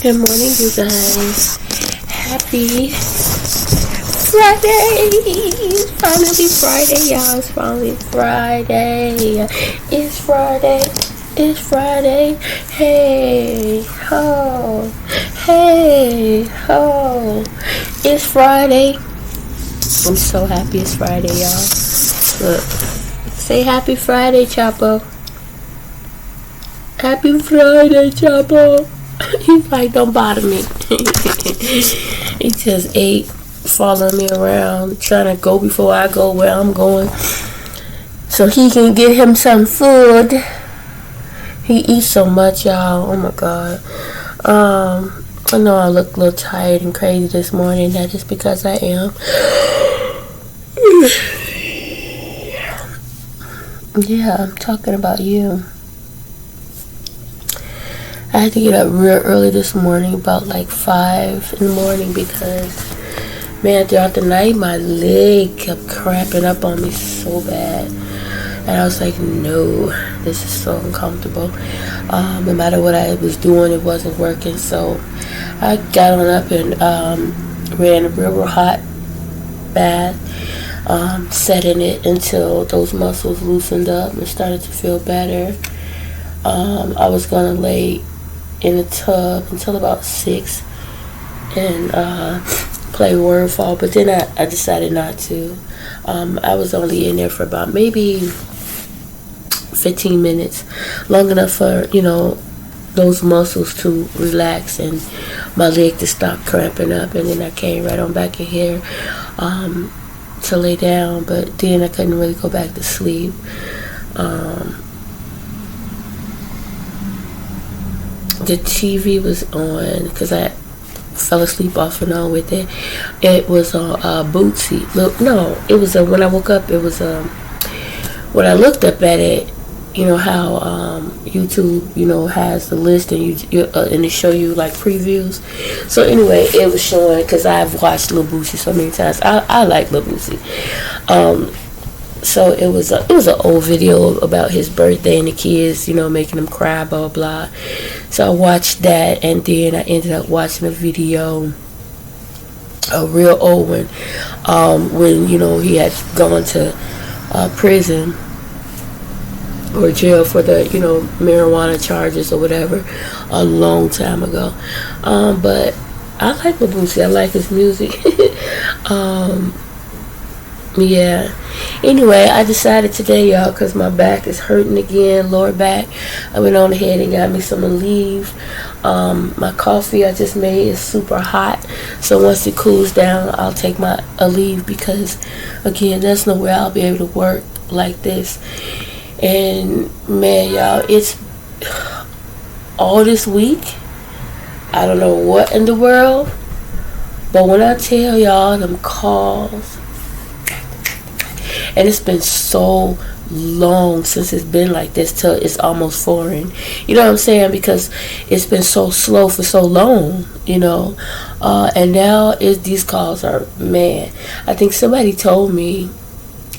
Good morning, you guys. Happy Friday. It's finally Friday, y'all. It's finally Friday. It's Friday. It's Friday. Hey, ho. Hey, ho. It's Friday. I'm so happy it's Friday, y'all. Look. Say happy Friday, Chapo. Happy Friday, Chapo. He's like, don't bother me. He just ate, following me around, trying to go before I go where I'm going, so he can get him some food. He eats so much, y'all. Oh my God. I know I look a little tired and crazy this morning. That is because I am. Yeah, I'm talking about you. I had to get up real early this morning, about like 5 in the morning, because, man, throughout the night, my leg kept cramping up on me so bad. And I was like, no, this is so uncomfortable. No matter what I was doing, it wasn't working. So I got on up and ran a real hot bath, sat in it until those muscles loosened up and started to feel better. I was going to lay in the tub until about 6 and play Wordfall, but then I decided not to. I was only in there for about maybe 15 minutes, long enough for, those muscles to relax and my leg to stop cramping up, and then I came right on back in here to lay down, but then I couldn't really go back to sleep. The TV was on because I fell asleep off and on with it. It was on Bootsy. No, it was when I woke up. It was when I looked up at it. You know how YouTube, has the list and and it show you like previews. So anyway, it was showing because I've watched Lil Boosie so many times. I like Lil Boosie. So it was an old video about his birthday and the kids, making him cry, blah, blah, blah. So I watched that, and then I ended up watching a video, a real old one, when, he had gone to prison or jail for the, marijuana charges or whatever a long time ago. But I like Lil Boosie. I like his music. Yeah. Anyway, I decided today, y'all, because my back is hurting again, lower back. I went on ahead and got me some Aleve. My coffee I just made is super hot. So once it cools down, I'll take my Aleve because, again, there's no way I'll be able to work like this. And, man, y'all, it's all this week. I don't know what in the world. But when I tell y'all them calls, and it's been so long since it's been like this till it's almost foreign. You know what I'm saying? Because it's been so slow for so long, and now these calls are, man. I think somebody told me,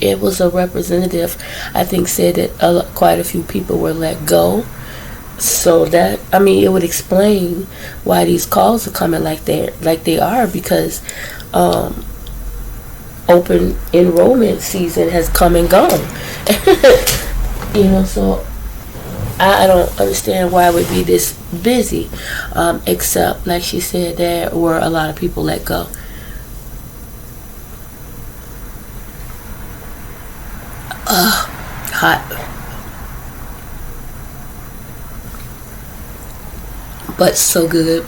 it was a representative, I think, said that quite a few people were let go. So that, it would explain why these calls are coming like they are, because open enrollment season has come and gone. So I don't understand why it would be this busy, except, like she said, there were a lot of people let go. Hot. But so good.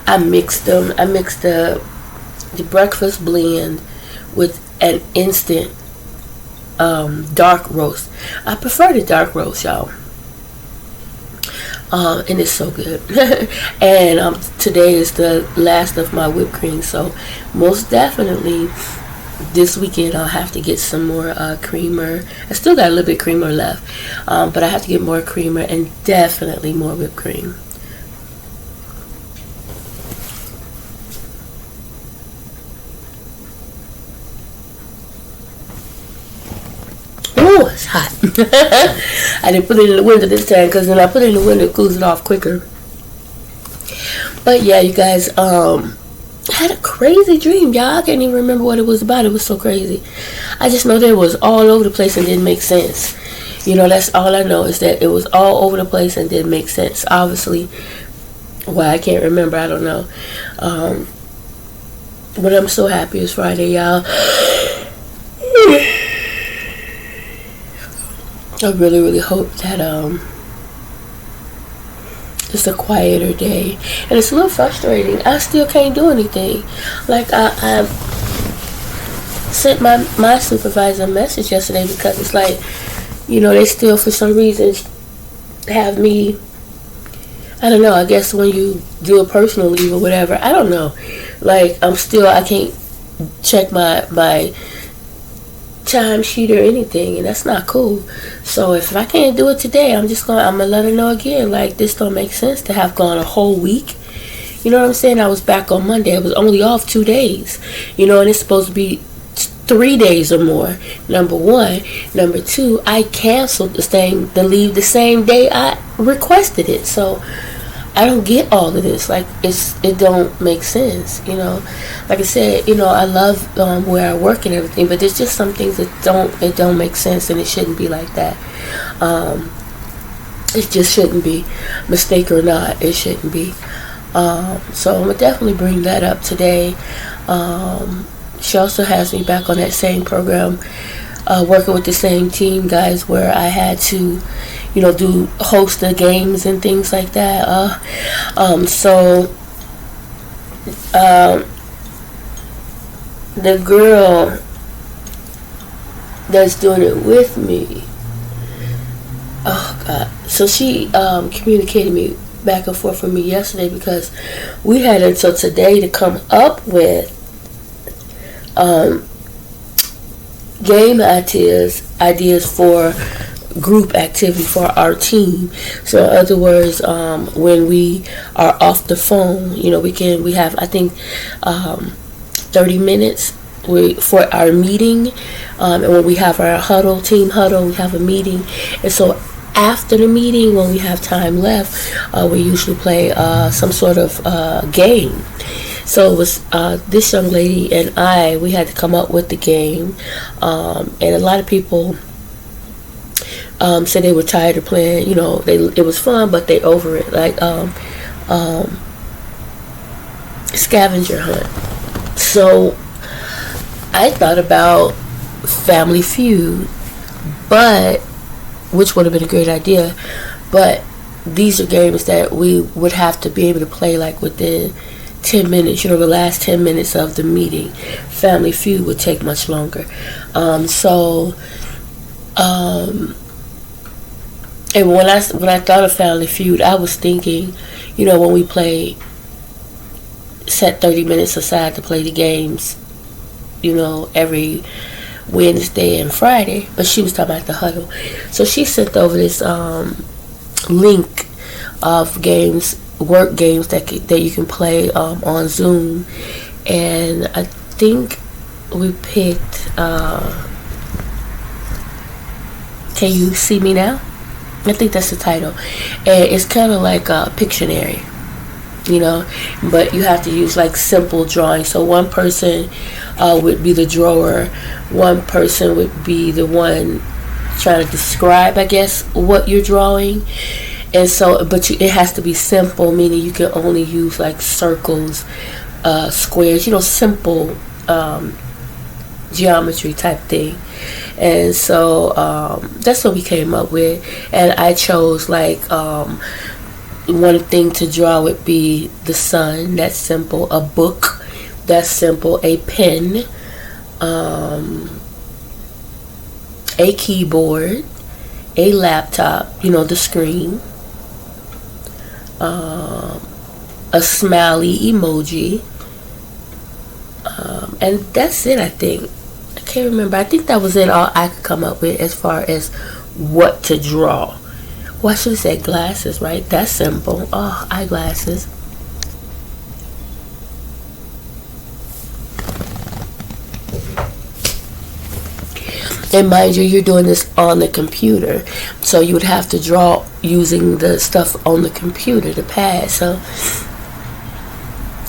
I mixed them. I mixed the breakfast blend with an instant dark roast. I prefer the dark roast, y'all. And it's so good. And today is the last of my whipped cream, so most definitely this weekend I'll have to get some more creamer. I still got a little bit creamer left, but I have to get more creamer and definitely more whipped cream. Oh, it's hot. I didn't put it in the window this time, because when I put it in the window, it cools it off quicker. But yeah, you guys, I had a crazy dream, y'all. I can't even remember what it was about. It was so crazy. I just know that it was all over the place and didn't make sense. You know, that's all I know, is that it was all over the place and didn't make sense. Obviously, why I can't remember, I don't know. But I'm so happy it's Friday, y'all. I really, really hope that it's a quieter day. And it's a little frustrating. I still can't do anything. Like, I sent my supervisor a message yesterday, because it's like, you know, they still for some reason have me, I don't know, I guess when you do a personal leave or whatever, I don't know. Like, I can't check my time sheet or anything, and that's not cool. So if I can't do it today, I'm gonna let her know again, like, this don't make sense to have gone a whole week. You know what I'm saying? I was back on Monday. I was only off 2 days, you know, and it's supposed to be 3 days or more. Number one. Number two, I canceled the leave the same day I requested it. So I don't get all of this. Like, it don't make sense, you know. Like I said, you know, I love where I work and everything, but there's just some things that don't make sense, and it shouldn't be like that. It just shouldn't be. Mistake or not, it shouldn't be. So I'm gonna definitely bring that up today. She also has me back on that same program, working with the same team, guys, where I had to, you know, host the games and things like that. The girl that's doing it with me, oh God, so she communicated me back and forth with me yesterday, because we had until today to come up with game ideas for group activity for our team. So in other words, when we are off the phone, you know, we have, I think, 30 minutes for our meeting, and when we have our team huddle, we have a meeting. And so after the meeting, when we have time left, we usually play some sort of game. So it was this young lady and we had to come up with the game, and a lot of people said they were tired of playing. You know, it was fun, but they over it. Like scavenger hunt. So I thought about Family Feud, which would have been a great idea, but these are games that we would have to be able to play like within 10 minutes, you know, the last 10 minutes of the meeting. Family Feud would take much longer. And when I thought of Family Feud, I was thinking, you know, when we set 30 minutes aside to play the games, you know, every Wednesday and Friday. But she was talking about the huddle. So she sent over this link of work games that you can play on Zoom, and I think we picked Can You See Me Now? I think that's the title, and it's kind of like Pictionary, you know, but you have to use like simple drawing. So one person would be the drawer, one person would be the one trying to describe, I guess, what you're drawing. And so, but it has to be simple, meaning you can only use like circles, squares, you know, simple geometry type thing. And so that's what we came up with. And I chose like one thing to draw would be the sun. That's simple. A book. That's simple. A pen. A keyboard. A laptop. You know, the screen. A smiley emoji, and that's it. I think. I can't remember. I think that was it, all I could come up with as far as what to draw. Well, I should have said glasses, right? That's simple. Oh, eyeglasses. And mind you, you're doing this on the computer, so you would have to draw using the stuff on the computer, the pad. So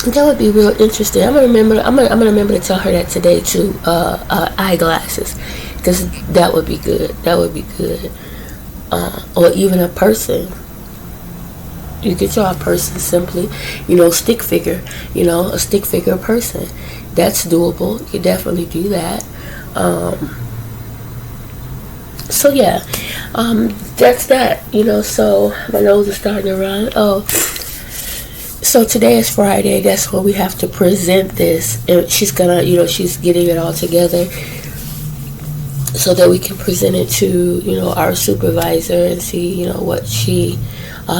That would be real interesting. I'm gonna remember. I'm gonna remember to tell her that today too. Eyeglasses, because that would be good. That would be good. Or even a person. You could draw a person simply, stick figure. A stick figure person. That's doable. You could definitely do that. So yeah, that's that. So my nose is starting to run. Oh. So today is Friday. That's when we have to present this. And she's gonna, she's getting it all together so that we can present it to, our supervisor and see, what she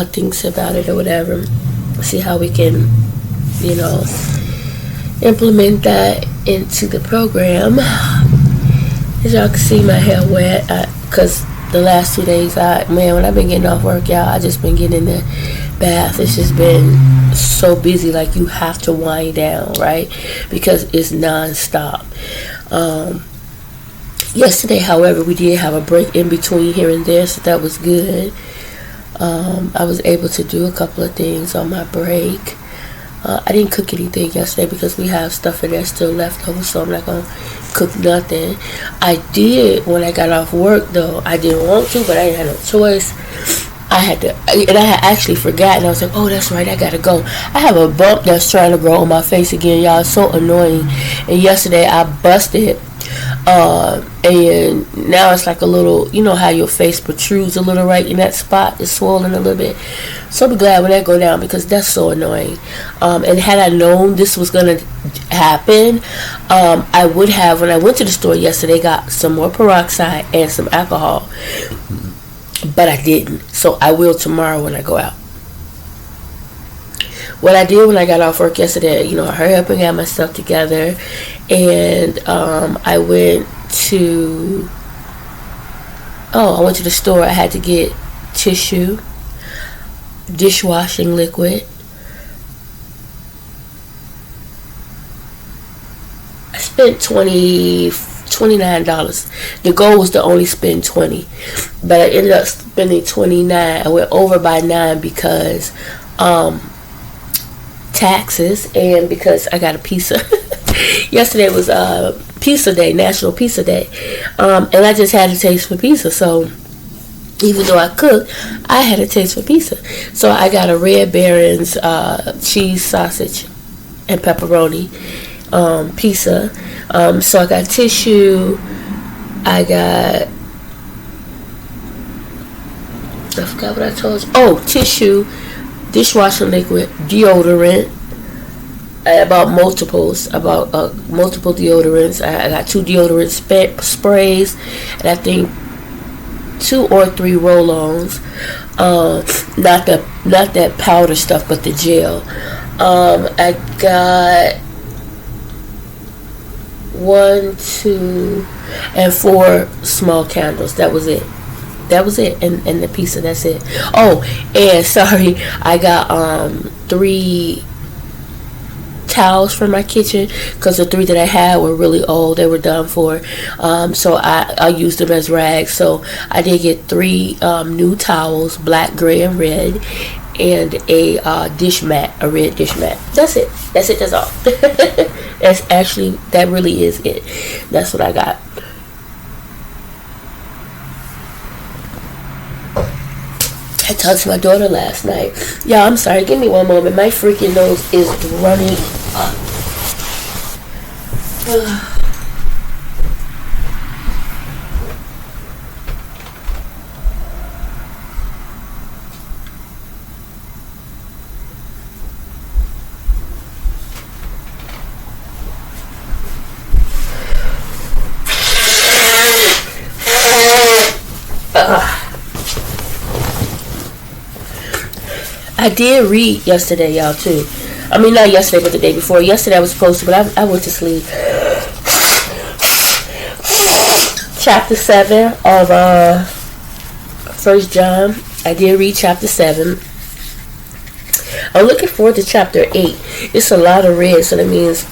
thinks about it or whatever. See how we can, implement that into the program. As y'all can see, my hair wet because the last 2 days, when I've been getting off work, y'all, I just been getting in the bath. It's just been so busy, like you have to wind down, right? Because it's non-stop. Yesterday, however, we did have a break in between here and there, so that was good. I was able to do a couple of things on my break. I didn't cook anything yesterday because we have stuff in there still left over, so I'm not going to cook nothing. I did when I got off work, though. I didn't want to, but I didn't have no choice. I had to, and I had actually forgotten. I was like, oh, that's right, I gotta go. I have a bump that's trying to grow on my face again, y'all. It's so annoying. And yesterday I busted, and now it's like a little, how your face protrudes a little right in that spot. It's swollen a little bit. So I'll be glad when that go down because that's so annoying. And had I known this was gonna happen, I would have, when I went to the store yesterday, got some more peroxide and some alcohol. But I didn't. So I will tomorrow when I go out. What I did when I got off work yesterday, I hurried up and got my stuff together. And I went to the store. I had to get tissue, dishwashing liquid. I spent $29. The goal was to only spend $20, but I ended up spending $29. I went over by $9 because taxes and because I got a pizza. Yesterday was pizza day, National Pizza Day, and I just had a taste for pizza. So even though I cooked, I had a taste for pizza. So I got a Red Baron's cheese, sausage, and pepperoni pizza. So I got tissue, I forgot what I told you. Oh, tissue, dishwashing liquid, deodorant. I bought multiple deodorants. I got 2 deodorant sprays, and I think 2 or 3 roll-ons. Not that powder stuff, but the gel. I got 1, 2, and 4 small candles. That was it. And the pizza. That's it. Oh, and sorry, I got 3 towels for my kitchen because the 3 that I had were really old. They were done for. So I used them as rags. So I did get 3 new towels, black, gray, and red, and a dish mat, a red dish mat. That's it. That's all. That really is it. That's what I got. I talked to my daughter last night. Y'all, I'm sorry. Give me one moment. My freaking nose is running up. I did read yesterday, y'all, too. I mean, not yesterday, but the day before. Yesterday I was supposed to, but I went to sleep. Chapter 7 of 1 John. I did read chapter 7. I'm looking forward to chapter 8. It's a lot of read, so that means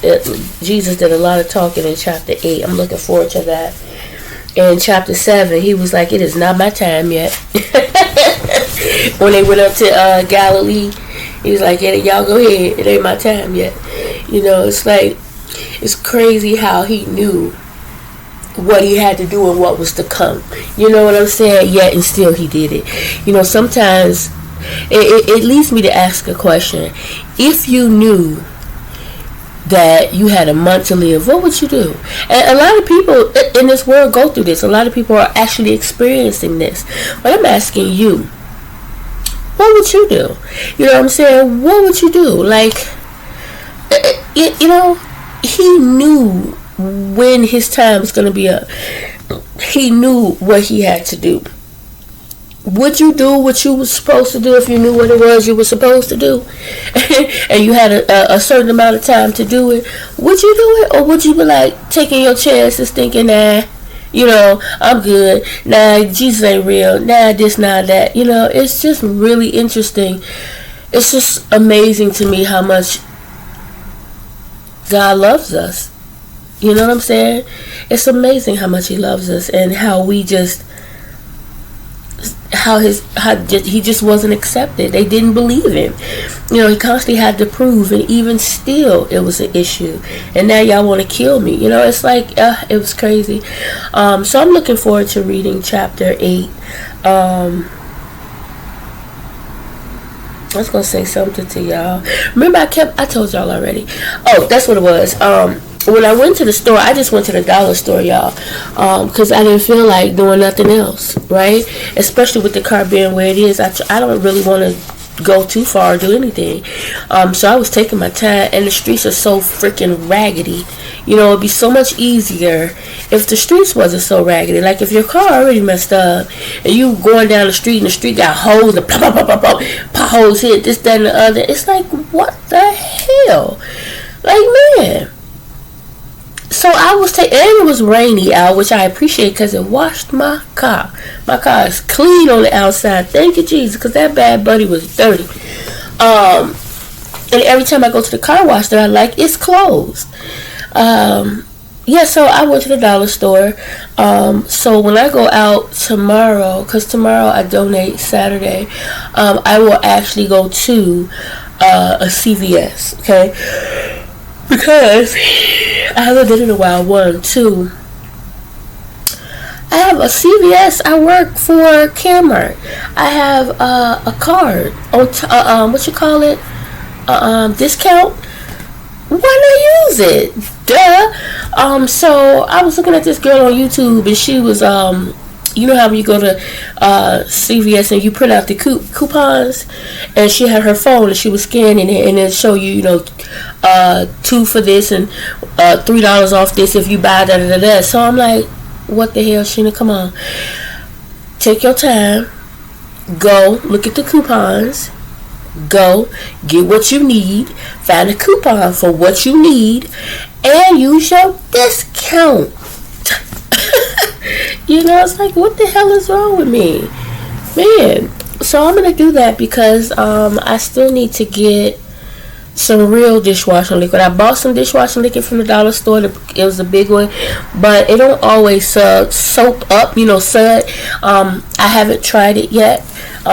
Jesus did a lot of talking in chapter 8. I'm looking forward to that. In chapter 7, he was like, it is not my time yet. When they went up to Galilee, he was like, yeah, y'all go ahead. It ain't my time yet. You know, it's like, it's crazy how he knew what he had to do and what was to come. You know what I'm saying? Yet and still he did it. You know, sometimes it leads me to ask a question. If you knew that you had a month to live, what would you do? And a lot of people in this world go through this. A lot of people are actually experiencing this. But I'm asking you, what would you do? You know what I'm saying? What would you do? Like, you know, he knew when his time was going to be up. He knew what he had to do. Would you do what you were supposed to do if you knew what it was you were supposed to do? And you had a certain amount of time to do it? Would you do it? Or would you be like taking your chances thinking, nah, you know, I'm good. Nah, Jesus ain't real. Nah, this, nah, that. You know, it's just really interesting. It's just amazing to me how much God loves us. You know what I'm saying? It's amazing how much he loves us and how we just, he just wasn't accepted. They didn't believe him. You know, he constantly had to prove, and even still it was an issue. And now y'all want to kill me. You know, it's like, it was crazy. So I'm looking forward to reading chapter 8. I was going to say something to y'all. Remember, I told y'all already. Oh, that's what it was. When I went to the store, I just went to the dollar store, y'all, because I didn't feel like doing nothing else, right? Especially with the car being where it is. I don't really want to go too far or do anything. So I was taking my time, and the streets are so freaking raggedy. You know, it'd be so much easier if the streets wasn't so raggedy. Like, if your car already messed up, and you going down the street, and the street got holes, and potholes hit, this, that, and the other. It's like, what the hell? Like, man. So I was and it was rainy out, which I appreciate because it washed my car. My car is clean on the outside. Thank you, Jesus, because that bad buddy was dirty. And every time I go to the car wash, they're like, it's closed. Yeah, so I went to the dollar store. So when I go out tomorrow, because tomorrow I donate Saturday, I will actually go to a CVS, okay? Because I haven't been in a while. 1, 2. I have a CVS. I work for Kmart. I have a card on what you call it? Discount. Why not use it? Duh. So I was looking at this girl on YouTube, and she was you know how when you go to CVS and you print out the coupons, and she had her phone and she was scanning it, and it show you, you know, $2 for this and $3 off this if you buy da. So I'm like, what the hell, Sheena? Come on, take your time, go look at the coupons, go get what you need, find a coupon for what you need, and use your discount. You know, it's like, what the hell is wrong with me, man? So I'm gonna do that because I still need to get some real dishwashing liquid. I bought some dishwashing liquid from the dollar store. It was a big one, but it don't always soap up, you know, sud. I haven't tried it yet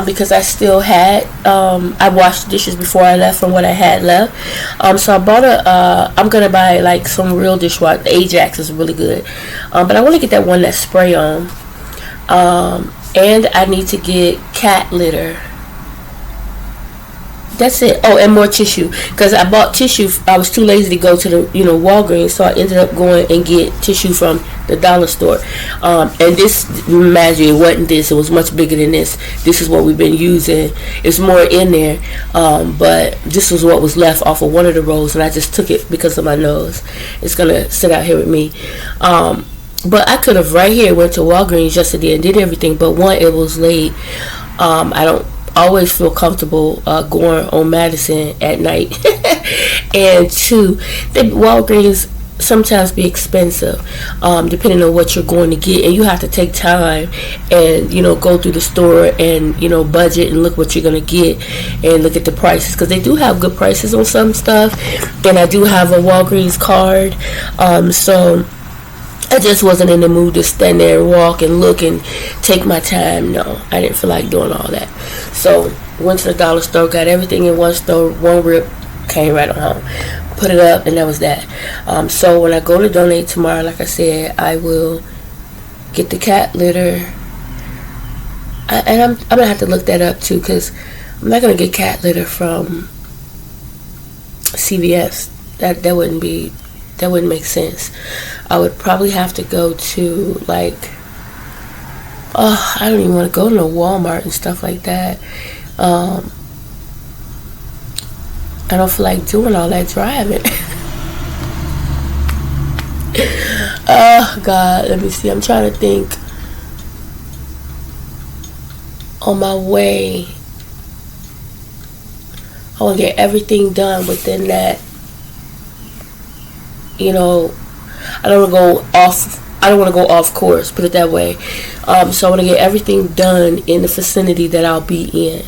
because I still had I washed the dishes before I left from what I had left. So I bought I'm gonna buy like some real dishwasher. Ajax is really good, but I want to get that one that spray on. And I need to get cat litter. That's it. Oh, and more tissue, because I bought tissue. I was too lazy to go to the, you know, Walgreens, so I ended up going and get tissue from the dollar store. And this, imagine, it wasn't this. It was much bigger than this. This is what we've been using. It's more in there, but this was what was left off of one of the rolls, and I just took it because of my nose. It's gonna sit out here with me. But I could have right here went to Walgreens yesterday and did everything, but one, it was late. I don't always feel comfortable going on Madison at night. And 2, the Walgreens sometimes be expensive, depending on what you're going to get, and you have to take time and, you know, go through the store and, you know, budget and look what you're going to get and look at the prices, because they do have good prices on some stuff. And I do have a Walgreens card, so I just wasn't in the mood to stand there and walk and look and take my time. No, I didn't feel like doing all that. So went to the dollar store, got everything in one store, one rip, came right on home, put it up, and that was that. So when I go to donate tomorrow, like I said, I will get the cat litter. And I'm gonna have to look that up too, because I'm not gonna get cat litter from CVS. That wouldn't make sense. I would probably have to go to like, I don't even want to go to Walmart and stuff like that. I don't feel like doing all that driving. Oh God, let me see. I'm trying to think. On my way, I want to get everything done within that. I don't want to go off course, put it that way. So I want to get everything done in the vicinity that I'll be in,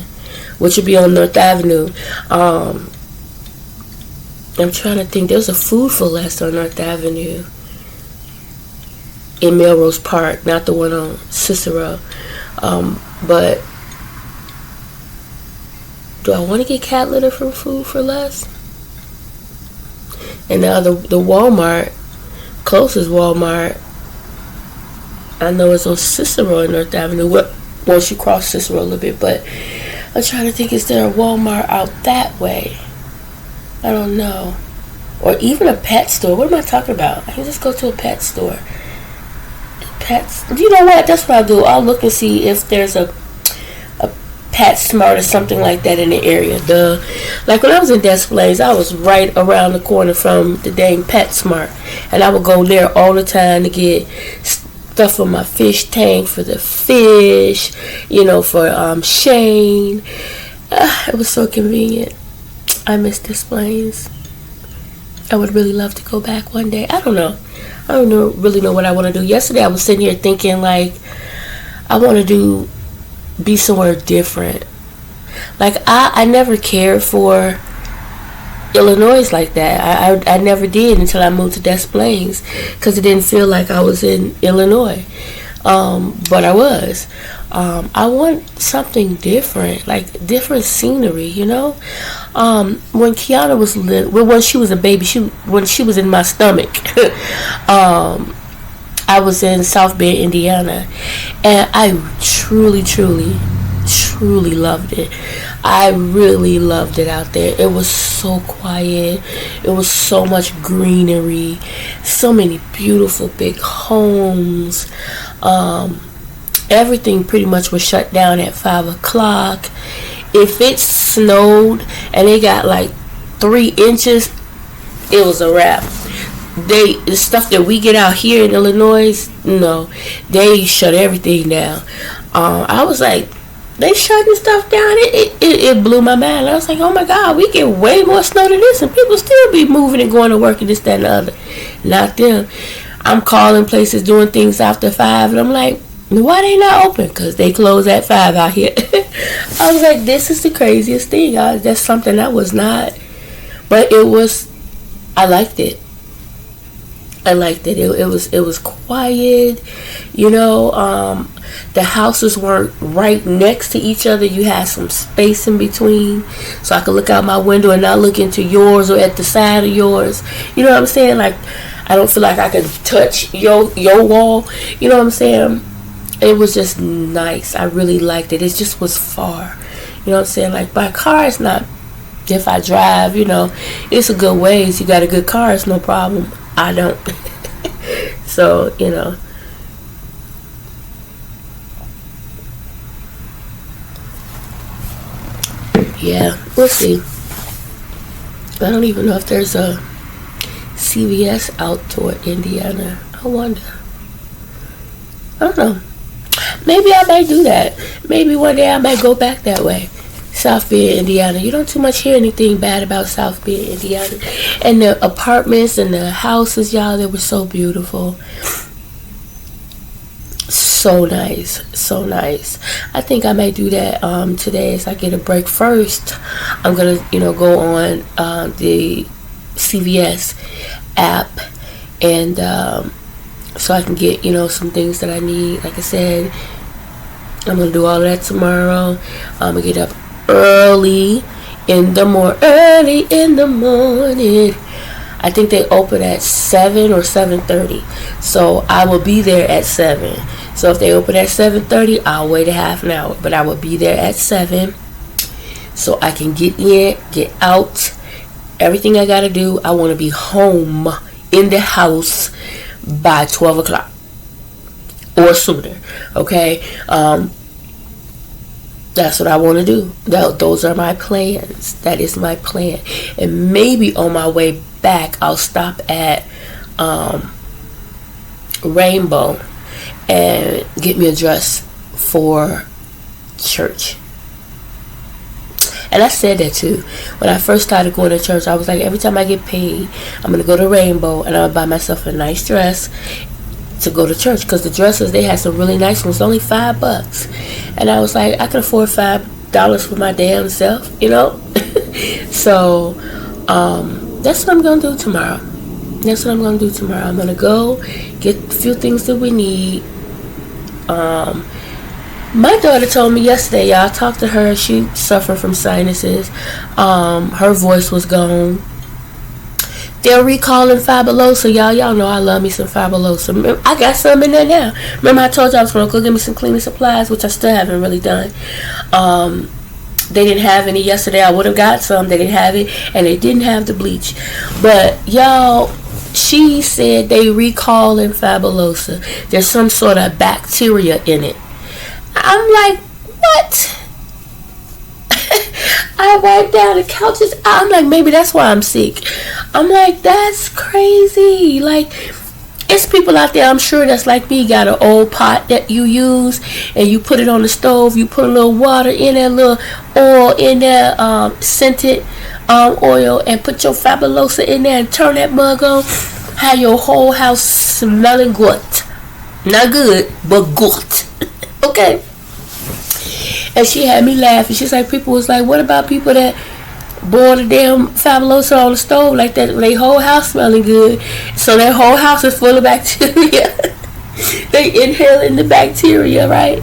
which would be on North Avenue. I'm trying to think. There's a Food for Less on North Avenue in Melrose Park, not the one on Cicero. But do I want to get cat litter from Food for Less? And now the Walmart, closest Walmart, I know it's on Cicero and North Avenue. Once you cross Cicero a little bit, but I'm trying to think, is there a Walmart out that way? I don't know. Or even a pet store. What am I talking about? I can just go to a pet store. Pets. You know what? That's what I'll do. I'll look and see if there's a PetSmart or something like that in the area. Like when I was in Des Plaines, I was right around the corner from the dang PetSmart, and I would go there all the time to get stuff for my fish tank, for the fish, for Shane. It was so convenient. I miss Des Plaines. I would really love to go back one day. I don't know. I don't really know what I want to do. Yesterday I was sitting here thinking, like, I want to be somewhere different. Like, I never cared for Illinois like that. I never did until I moved to Des Plaines, because it didn't feel like I was in Illinois. But I was. I want something different, like different scenery, When Kiana was when she was a baby, when she was in my stomach, I was in South Bend, Indiana, and I truly loved it. I really loved it out there. It was so quiet. It was so much greenery, so many beautiful big homes. Everything pretty much was shut down at 5 o'clock. If it snowed and they got like 3 inches, it was a wrap. The stuff that we get out here in Illinois, no, they shut everything down. I was like, they shutting stuff down. It blew my mind. I was like, oh my God, we get way more snow than this, and people still be moving and going to work and this, that, and the other. Not them. I'm calling places, doing things after 5, and I'm like, why they not open? Because they close at 5 out here. I was like, this is the craziest thing. That's something I was not. But I liked it. It was quiet. The houses weren't right next to each other. You had some space in between, so I could look out my window and not look into yours or at the side of yours. You know what I'm saying? Like, I don't feel like I can touch your wall. You know what I'm saying? It was just nice. I really liked it. It just was far. You know what I'm saying? Like, by car, it's not. If I drive, it's a good ways. You got a good car, it's no problem. I don't. So, yeah, we'll see. I don't even know if there's a CVS out toward Indiana. I wonder. I don't know. Maybe I might do that. Maybe one day I might go back that way. South Bend, Indiana. You don't too much hear anything bad about South Bend, Indiana. And the apartments and the houses, y'all, they were so beautiful. So nice. So nice. I think I might do that today as I get a break. First, I'm going to, go on the CVS app and so I can get, some things that I need. Like I said, I'm going to do all of that tomorrow. I'm going to get up early early in the morning. I think they open at 7 or 7:30. So I will be there at 7. So if they open at 7:30, I'll wait a half an hour. But I will be there at 7 so I can get in, get out, everything I gotta do. I want to be home in the house by 12 o'clock or sooner. Okay? That's what I want to do. Those are my plans. That is my plan. And maybe on my way back, I'll stop at Rainbow and get me a dress for church. And I said that too. When I first started going to church, I was like, every time I get paid, I'm going to go to Rainbow and I'm going to buy myself a nice dress to go to church. Because the dresses, they had some really nice ones, only $5. And I was like, I can afford $5 for my damn self, you know. So that's what I'm going to do tomorrow. I'm going to go get a few things that we need. My daughter told me yesterday, y'all, I talked to her. She suffered from sinuses. Her voice was gone. They're recalling Fabuloso, y'all. Y'all know I love me some Fabuloso. I got some in there now. Remember I told you I was going to go get me some cleaning supplies, which I still haven't really done. They didn't have any yesterday. I would have got some. They didn't have it, and they didn't have the bleach. But y'all, she said they recalling Fabuloso. There's some sort of bacteria in it. I'm like, what? I wiped down the couches. I'm like, maybe that's why I'm sick. I'm like, that's crazy. Like, it's people out there, I'm sure, that's like me, got an old pot that you use and you put it on the stove. You put a little water in there, a little oil in there, scented oil, and put your Fabuloso in there and turn that mug on. Have your whole house smelling good. Not good, but good. Okay. And she had me laughing. She's like, people was like, what about people that boil the damn Fabuloso on the stove like that? Their whole house smelling good. So their whole house is full of bacteria. They inhaling the bacteria, right?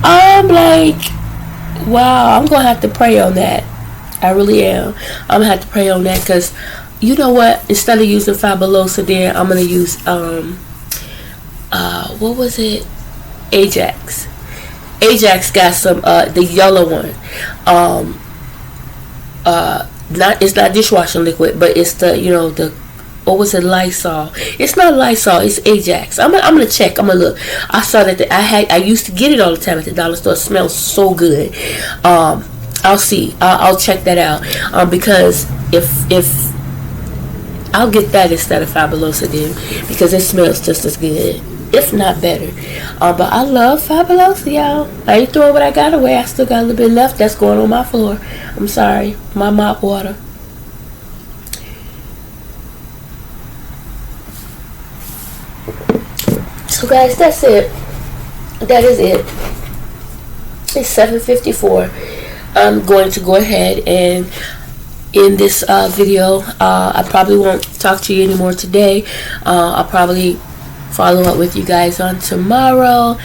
I'm like, wow, I'm going to have to pray on that. I really am. I'm going to have to pray on that because, you know what? Instead of using Fabuloso there, I'm going to use, what was it? Ajax. Ajax got some, the yellow one. It's not dishwashing liquid, but it's the, you know, the, what was it, Lysol? It's not Lysol, it's Ajax. I'm gonna check. I'm gonna look. I saw that I used to get it all the time at the dollar store. It smells so good. I'll see. I'll check that out. Because if I'll get that instead of Fabuloso then, because it smells just as good, if not better. But I love Fabuloso, y'all. I ain't throwing what I got away. I still got a little bit left that's going on my floor. I'm sorry. My mop water. So guys, that's it. That is it. It's 7:54. I'm going to go ahead and end this video. I probably won't talk to you anymore today. I'll probably follow up with you guys on tomorrow.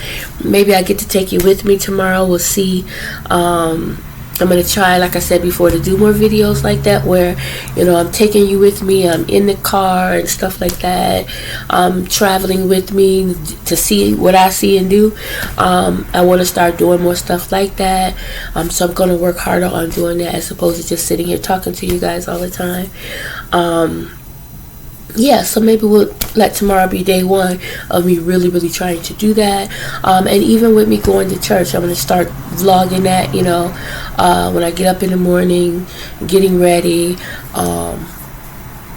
Maybe I get to take you with me tomorrow. We'll see. I'm going to try, like I said before, to do more videos like that where, you know, I'm taking you with me. I'm in the car and stuff like that. Traveling with me to see what I see and do. I want to start doing more stuff like that. So I'm going to work harder on doing that as opposed to just sitting here talking to you guys all the time. Yeah, so maybe we'll let tomorrow be day one of me really trying to do that. And even with me going to church, I'm going to start vlogging that, you know, when I get up in the morning, getting ready,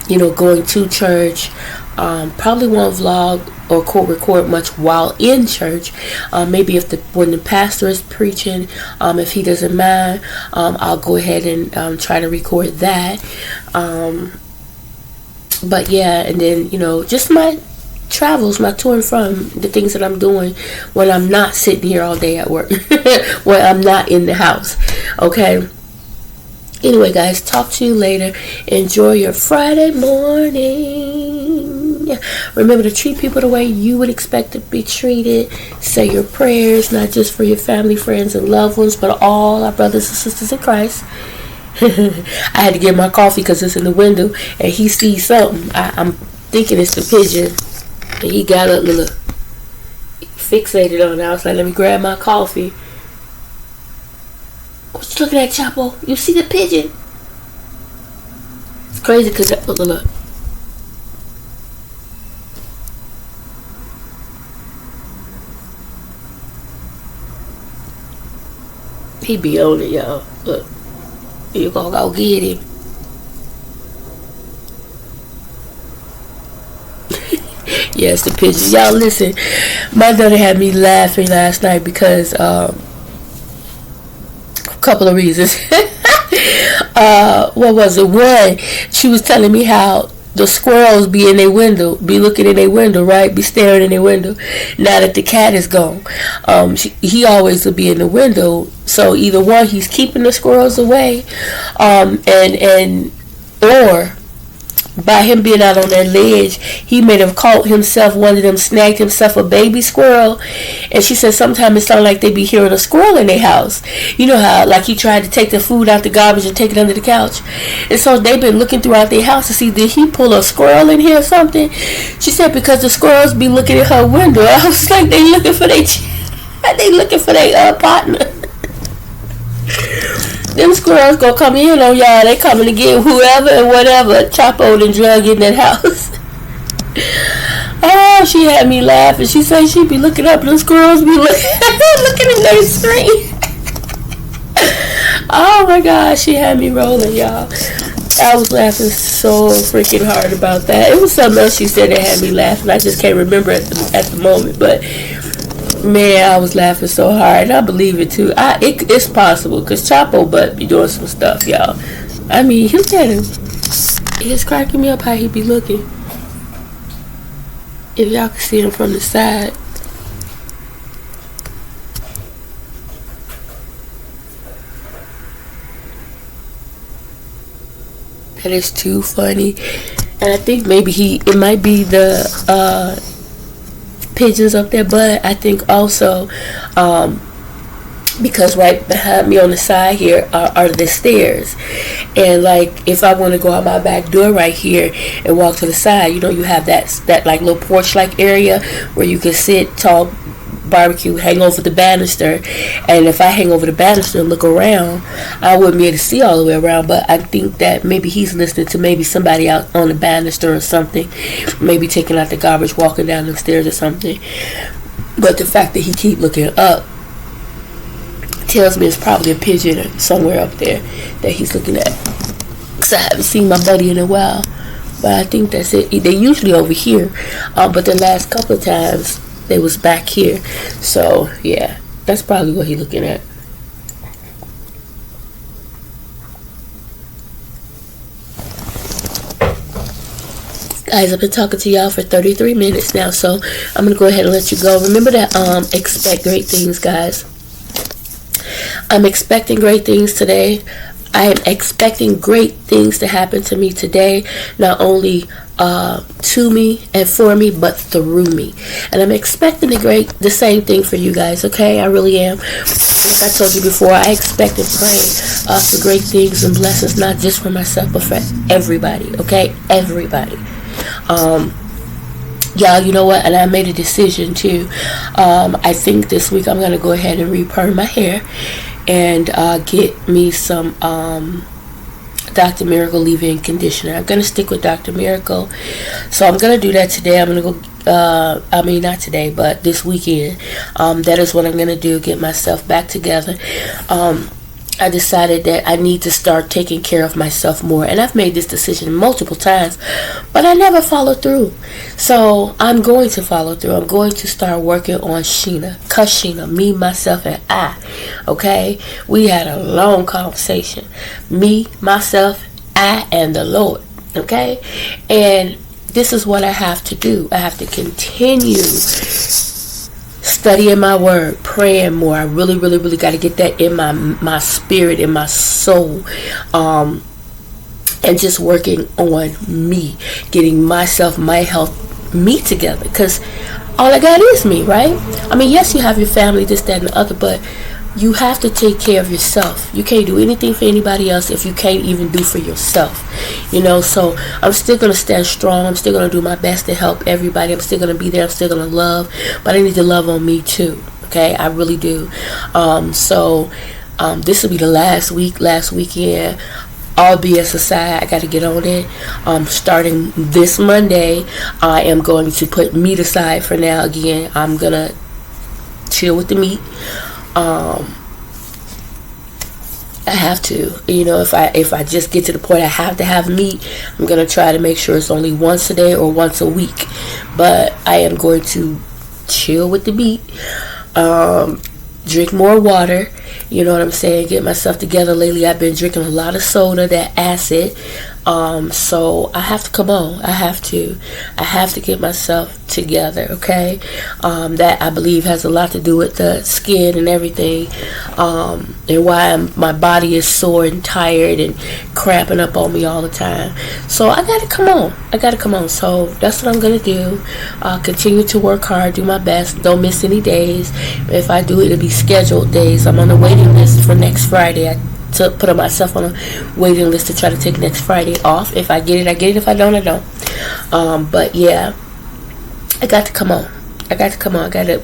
you know, going to church. Probably won't vlog or record much while in church. Maybe when the pastor is preaching, if he doesn't mind, I'll go ahead and try to record that. But yeah, and then, you know, just my travels, my to and from, the things that I'm doing when I'm not sitting here all day at work, when I'm not in the house. Okay. Anyway, guys, talk to you later. Enjoy your Friday morning. Remember to treat people the way you would expect to be treated. Say your prayers, not just for your family, friends, and loved ones, but all our brothers and sisters in Christ. I had to get my coffee because it's in the window, and he sees something. I'm thinking it's the pigeon, and he got a little fixated on it. I was like, let me grab my coffee. What you looking at, Chapo? You see the pigeon? It's crazy because look. He be on it, y'all. Look. You gonna go get him. Yes, the pigeon. Y'all listen. My daughter had me laughing last night because a couple of reasons. What was it? One, she was telling me how the squirrels be in their window, be looking in their window, right? Be staring in their window. Now that the cat is gone, he always will be in the window. So either one, he's keeping the squirrels away, or by him being out on that ledge, he may have caught himself, one of them snagged himself a baby squirrel. And she said sometimes it sounds like they be hearing a squirrel in their house. You know how like he tried to take the food out the garbage and take it under the couch. And so they've been looking throughout their house to see, did he pull a squirrel in here or something? She said because the squirrels be looking at her window. I was like, they looking for their partner. Them squirrels gonna come in on y'all. They coming to get whoever and whatever Chapo and drug in that house. Oh, she had me laughing. She said she be looking up and the squirrels be looking in their screen. Oh my gosh, she had me rolling, y'all. I was laughing so freaking hard about that. It was something else she said that had me laughing. I just can't remember at the moment, but man, I was laughing so hard. I believe it too. It's possible because Chapo butt be doing some stuff, y'all. I mean, look at him. It's cracking me up how he be looking. If y'all can see him from the side. That is too funny. And I think maybe it might be the pigeons up there, but I think also because right behind me on the side here are the stairs, and like if I want to go out my back door right here and walk to the side, you know, you have that like little porch like area where you can sit, talk, barbecue, hang over the banister. And if I hang over the banister and look around, I wouldn't be able to see all the way around. But I think that maybe he's listening to maybe somebody out on the banister or something, maybe taking out the garbage, walking down the stairs or something. But the fact that he keep looking up tells me it's probably a pigeon somewhere up there that he's looking at. So I haven't seen my buddy in a while, but I think that's it. They usually over here, but the last couple of times they was back here. So yeah, that's probably what he's looking at. Guys, I've been talking to y'all for 33 minutes now, so I'm gonna go ahead and let you go. Remember that expect great things, guys. I'm expecting great things today. I am expecting great things to happen to me today, not only to me and for me, but through me. And I'm expecting the same thing for you guys, okay? I really am. Like I told you before, I expect and pray for great things and blessings, not just for myself, but for everybody, okay? Everybody. Y'all, you know what? And I made a decision too. I think this week I'm going to go ahead and reperm my hair and get me some Dr. Miracle leave-in conditioner. I'm going to stick with Dr. Miracle. So I'm going to do that today. I'm going to go, not today, but this weekend. That is what I'm going to do, get myself back together. I decided that I need to start taking care of myself more. And I've made this decision multiple times, but I never followed through. So I'm going to follow through. I'm going to start working on Sheena. Sheena, me, myself, and I. Okay? We had a long conversation. Me, myself, I, and the Lord. Okay? And this is what I have to do. I have to continue studying my word, praying more. I really, really, really got to get that in my spirit, in my soul, and just working on me, getting myself, my health, me together. Because all I got is me, right? I mean, yes, you have your family, this, that, and the other, but you have to take care of yourself. You can't do anything for anybody else if you can't even do for yourself. So I'm still going to stand strong. I'm still going to do my best to help everybody. I'm still going to be there. I'm still going to love. But I need to love on me too. Okay? I really do. This will be the last weekend. All BS aside, I got to get on it. Starting this Monday, I am going to put meat aside for now. Again, I'm going to chill with the meat. I have to, if I just get to the point I have to have meat, I'm going to try to make sure it's only once a day or once a week. But I am going to chill with the meat, drink more water, you know what I'm saying, get myself together. Lately I've been drinking a lot of soda, that acid, so I have to come on. I have to get myself together, okay? That I believe has a lot to do with the skin and everything, and why my body is sore and tired and cramping up on me all the time. So I gotta come on. So that's what I'm gonna do. Continue to work hard, do my best, don't miss any days. If I do, it'll be scheduled days. I'm on the waiting list for next Friday. I put myself on a waiting list to try to take next Friday off. If I get it, I get it. If I don't, I don't. But yeah, I got to come on. I got to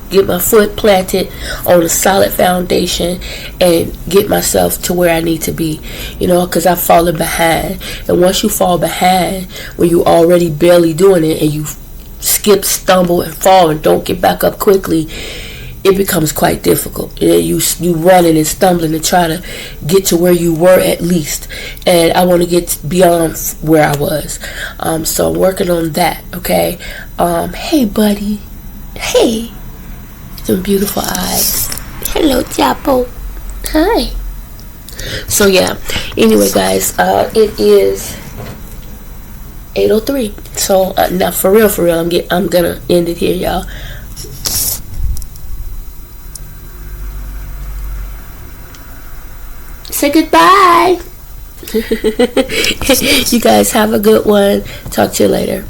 get my foot planted on a solid foundation and get myself to where I need to be, because I've fallen behind. And once you fall behind, when you already barely doing it, and you skip, stumble, and fall and don't get back up quickly, it becomes quite difficult. You running and stumbling to try to get to where you were at least. And I want to get beyond where I was. So I'm working on that, okay? Hey, buddy. Hey. Some beautiful eyes. Hello, Chapo. Hi. So, yeah. Anyway, guys, it is 8:03. So, now, for real, I'm going to end it here, y'all. Say goodbye. You guys have a good one. Talk to you later.